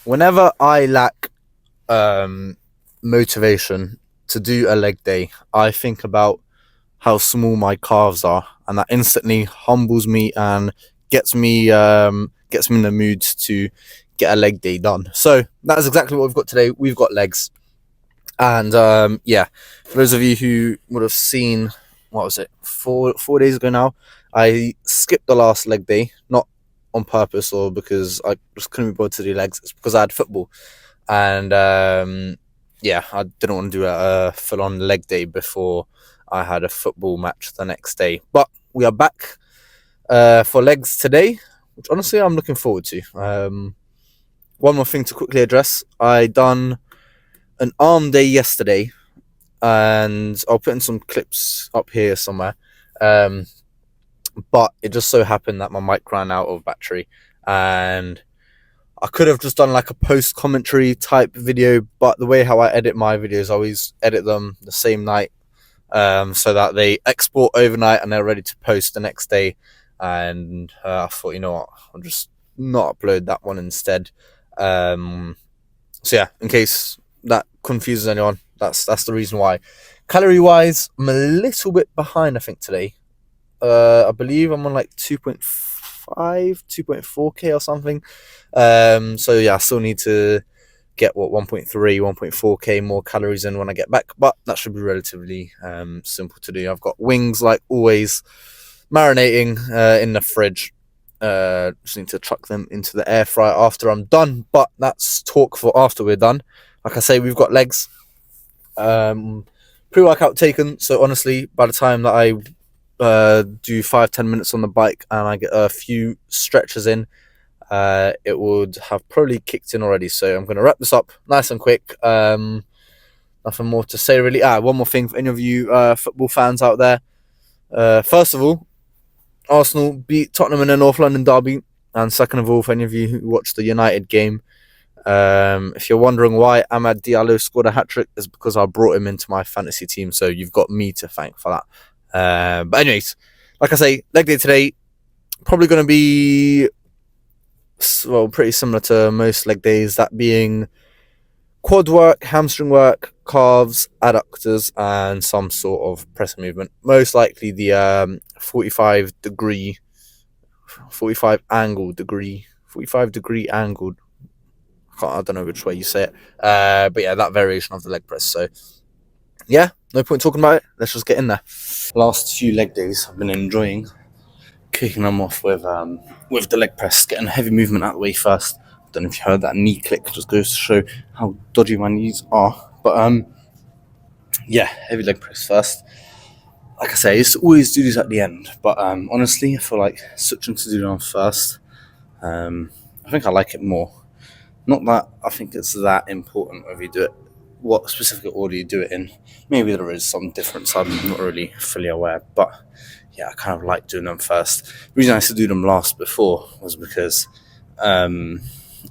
whenever I lack motivation to do a leg day, I think about how small my calves are, and that instantly humbles me and gets me in the mood to get a leg day done. So that is exactly what we've got today. We've got legs, and for those of you who would have seen, what was it, 4 days ago now, I skipped the last leg day, not on purpose or because I just couldn't be bothered to do legs. It's because I had football, and I didn't want to do a full-on leg day before I had a football match the next day. But we are back for legs today, which honestly I'm looking forward to. One more thing to quickly address: I done an arm day yesterday, and I'll put in some clips up here somewhere. But it just so happened that my mic ran out of battery, and I could have just done like a post commentary type video, but the way how I edit my videos, I always edit them the same night, so that they export overnight and they're ready to post the next day. And I thought, you know what, I'll just not upload that one instead. So yeah, in case that confuses anyone, that's the reason why. Calorie wise, I'm a little bit behind, I think, today. I believe I'm on like 2.5, 2.4k or something. So yeah, I still need to get 1.3, 1.4k more calories in when I get back, but that should be relatively simple to do. I've got wings, like always, marinating in the fridge. Just need to chuck them into the air fryer after I'm done, but that's talk for after we're done. Like I say, we've got legs. Pre-workout taken, so honestly, by the time that I do 5-10 minutes on the bike and I get a few stretches in, it would have probably kicked in already. So I'm going to wrap this up nice and quick. Nothing more to say really. One more thing for any of you football fans out there. First of all, Arsenal beat Tottenham in a North London derby, and second of all, for any of you who watched the United game, if you're wondering why Amad Diallo scored a hat-trick, is because I brought him into my fantasy team, so you've got me to thank for that. But anyways, like I say, leg day today, probably going to be, well, pretty similar to most leg days, that being quad work, hamstring work, calves, adductors, and some sort of press movement. Most likely the 45 degree angled. I don't know which way you say it. But yeah, that variation of the leg press. So yeah, no point talking about it. Let's just get in there. Last few leg days I've been enjoying kicking them off with the leg press, getting heavy movement out of the way first. I don't know if you heard that knee click, just goes to show how dodgy my knees are. But heavy leg press first. Like I say, I used to always do these at the end, but honestly, I feel like switching to do them first. I think I like it more. Not that I think it's that important whether you do it, what specific order you do it in. Maybe there is some difference, I'm not really fully aware, but yeah, I kind of like doing them first. The reason I used to do them last before was because I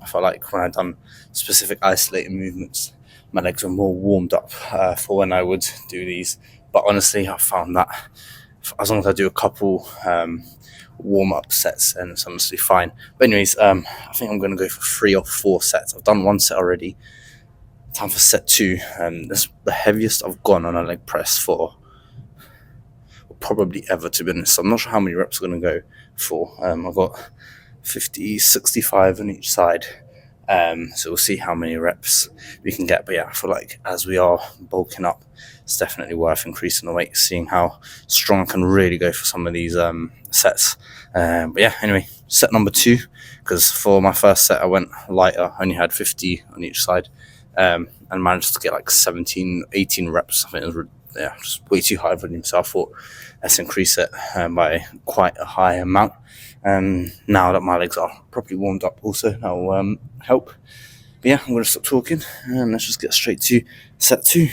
felt like when I'd done specific isolated movements, my legs were more warmed up for when I would do these. But honestly, I found that as long as I do a couple warm-up sets, and it's honestly fine. But anyways, I think I'm going to go for 3 or 4 sets. I've done 1 set already. Time for set 2. That's the heaviest I've gone on a leg press for probably ever, to be honest. I'm not sure how many reps I'm going to go for. I've got 50, 65 on each side. So we'll see how many reps we can get. But yeah, I feel like as we are bulking up, it's definitely worth increasing the weight, seeing how strong I can really go for some of these sets. But yeah, anyway, set number 2, because for my first set I went lighter, only had 50 on each side, and managed to get like 17, 18 reps. I think it was just way too high volume, so I thought let's increase it by quite a high amount. Now that my legs are properly warmed up, also that will help. But yeah, I'm going to stop talking and let's just get straight to set 2.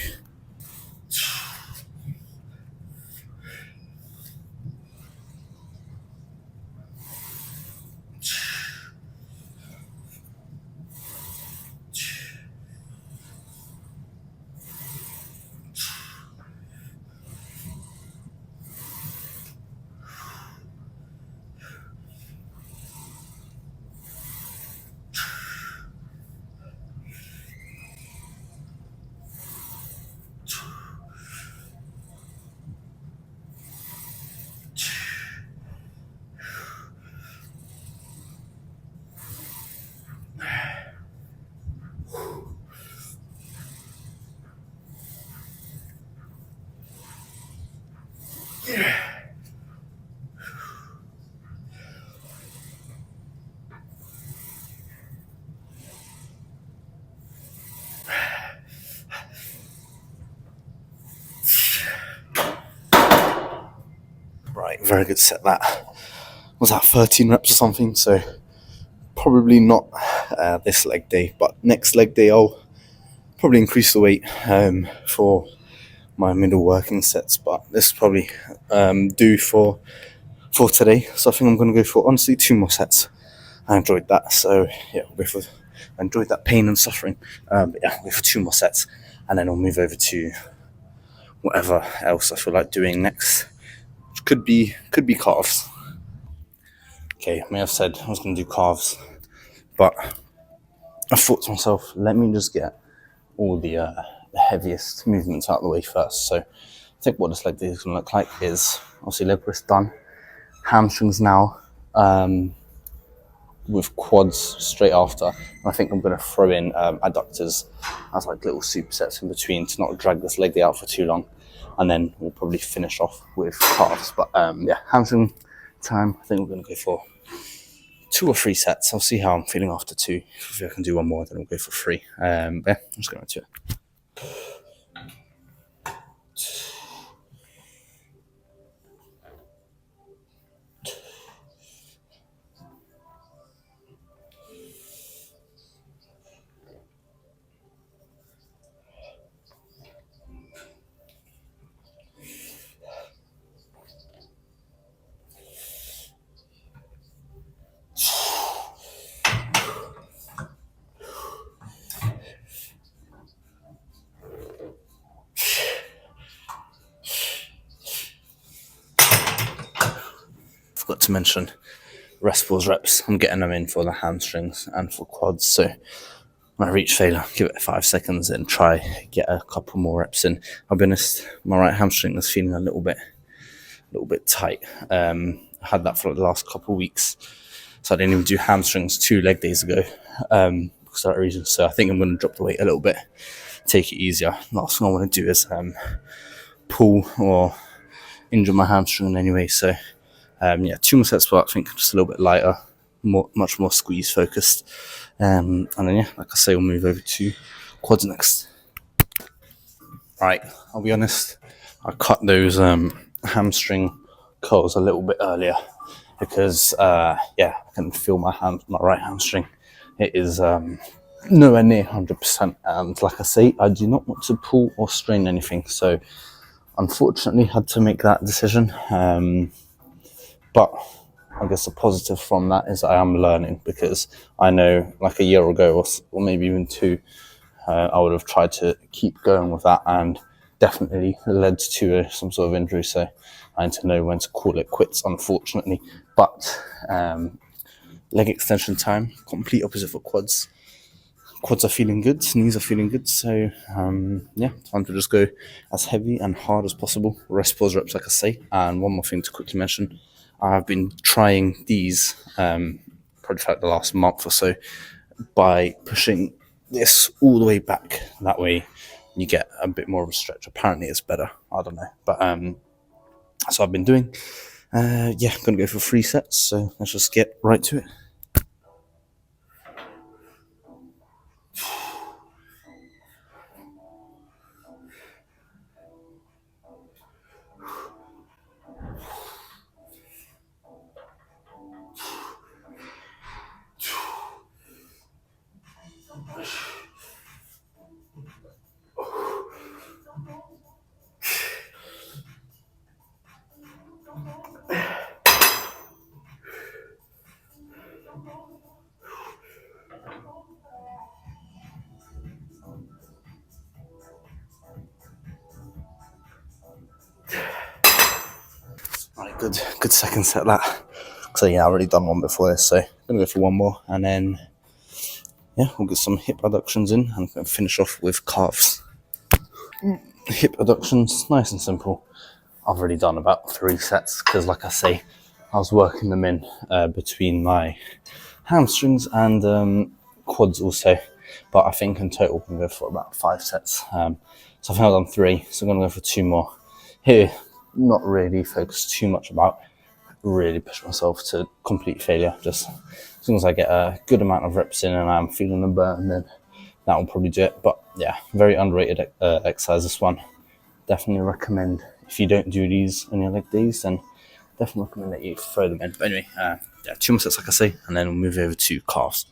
very good set. That was that 13 reps or something. So probably not this leg day, but next leg day I'll probably increase the weight for my middle working sets. But this is probably do for today. So I think I'm going to go for honestly 2 more sets. I enjoyed that, so yeah, I enjoyed that pain and suffering. But yeah, I'll go for 2 more sets, and then I'll move over to whatever else I feel like doing next. Which could be calves. Okay, I may have said I was going to do calves, but I thought to myself, let me just get all the heaviest movements out of the way first. So I think what this leg day is going to look like is obviously leg press done, hamstrings now, with quads straight after. And I think I'm going to throw in adductors as like little supersets in between to not drag this leg day out for too long. And then we'll probably finish off with calves. But yeah, hamstring time. I think we're going to go for 2 or 3 sets. I'll see how I'm feeling after 2. If I can do 1 more, then we'll go for 3. Yeah, I'm just going to it. Forgot to mention rest pause reps. I'm getting them in for the hamstrings and for quads. So when I reach failure, give it 5 seconds and try get a couple more reps in. I'll be honest, my right hamstring is feeling a little bit tight. I had that for the last couple of weeks, so I didn't even do hamstrings 2 leg days ago because of that reason. So I think I'm going to drop the weight a little bit, take it easier. Last thing I want to do is pull or injure my hamstring anyway. So yeah, 2 more sets, but I think just a little bit lighter, much more squeeze focused. And then yeah, like I say, we'll move over to quads next. Right, I'll be honest, I cut those hamstring curls a little bit earlier because yeah, I can feel my right hamstring. It is nowhere near 100%, and like I say, I do not want to pull or strain anything, so unfortunately had to make that decision. But I guess the positive from that is I am learning, because I know like a year ago or maybe even 2, I would have tried to keep going with that and definitely led to some sort of injury. So I need to know when to call it quits, unfortunately. But leg extension time, complete opposite for quads. Quads are feeling good, knees are feeling good. So yeah, time to just go as heavy and hard as possible. Rest pause reps, like I say. And one more thing to quickly mention, I've been trying these probably for like the last month or so by pushing this all the way back. That way you get a bit more of a stretch. Apparently it's better, I don't know, but so I've been doing yeah, I'm gonna go for 3 sets, so let's just get right to it. Right, good second set that. So yeah, I've already done one before this, so I'm gonna go for 1 more, and then yeah, we'll get some hip adductions in and finish off with calves. Hip adductions, nice and simple. I've already done about 3 sets because, like I say, I was working them in between my hamstrings and quads also. But I think in total we can go for about 5 sets. So I think I've done 3, so I'm going to go for 2 more. Here, not really focus too much about really push myself to complete failure. Just as long as I get a good amount of reps in and I'm feeling the burn, then that will probably do it. But yeah, very underrated exercise, this one. Definitely recommend, if you don't do these on your leg days, then Definitely recommend that you throw them in. But anyway, yeah, 2 more sets, like I say, and then we'll move over to calves.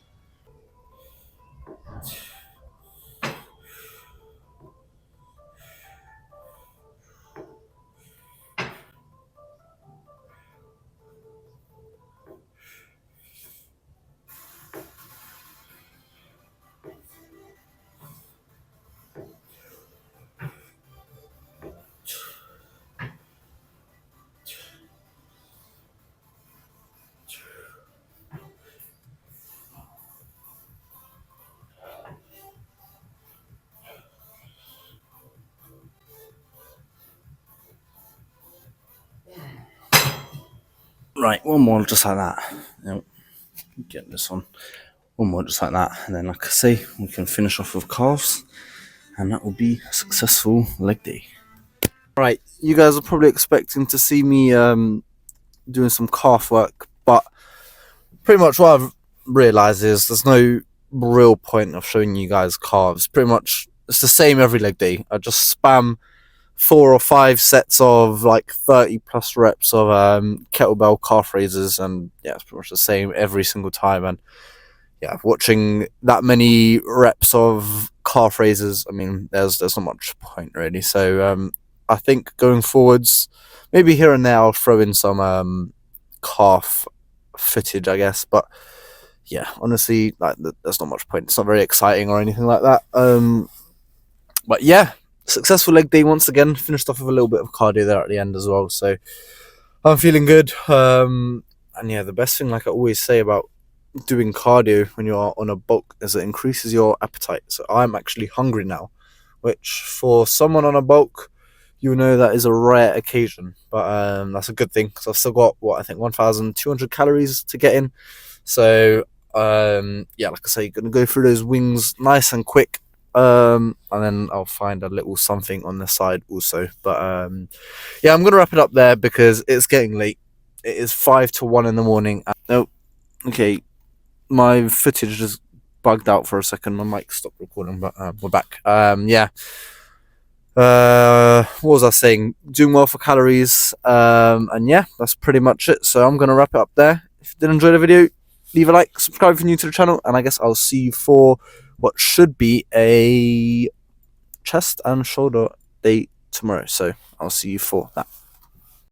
Right, one more just like that. Yep. Get this one. One more just like that, and then, like I say, we can finish off with calves, and that will be a successful leg day. Right, you guys are probably expecting to see me doing some calf work, but pretty much what I've realised is there's no real point of showing you guys calves. Pretty much it's the same every leg day. I just spam 4 or 5 sets of like 30 plus reps of kettlebell calf raises, and yeah, it's pretty much the same every single time. And yeah, watching that many reps of calf raises, I mean, there's not much point really. So I think going forwards, maybe here and there I'll throw in some calf footage, I guess. But yeah, honestly, like there's not much point. It's not very exciting or anything like that. But yeah, successful leg day once again. Finished off with a little bit of cardio there at the end as well. So I'm feeling good. And yeah, the best thing, like I always say about doing cardio when you are on a bulk, is it increases your appetite. So I'm actually hungry now, which for someone on a bulk, you know that is a rare occasion. But that's a good thing because I've still got what I think 1,200 calories to get in. So yeah, like I say, gonna go through those wings nice and quick. And then I'll find a little something on the side also. But yeah, I'm gonna wrap it up there because it's getting late. It is 5 to 1 in the morning. Oh, okay. My footage just bugged out for a second. My mic stopped recording, but we're back. Yeah. What was I saying? Doing well for calories. And yeah, that's pretty much it. So I'm gonna wrap it up there. If you did enjoy the video, leave a like, subscribe if you're new to the channel, and I guess I'll see you for what should be a chest and shoulder day tomorrow. So I'll see you for that.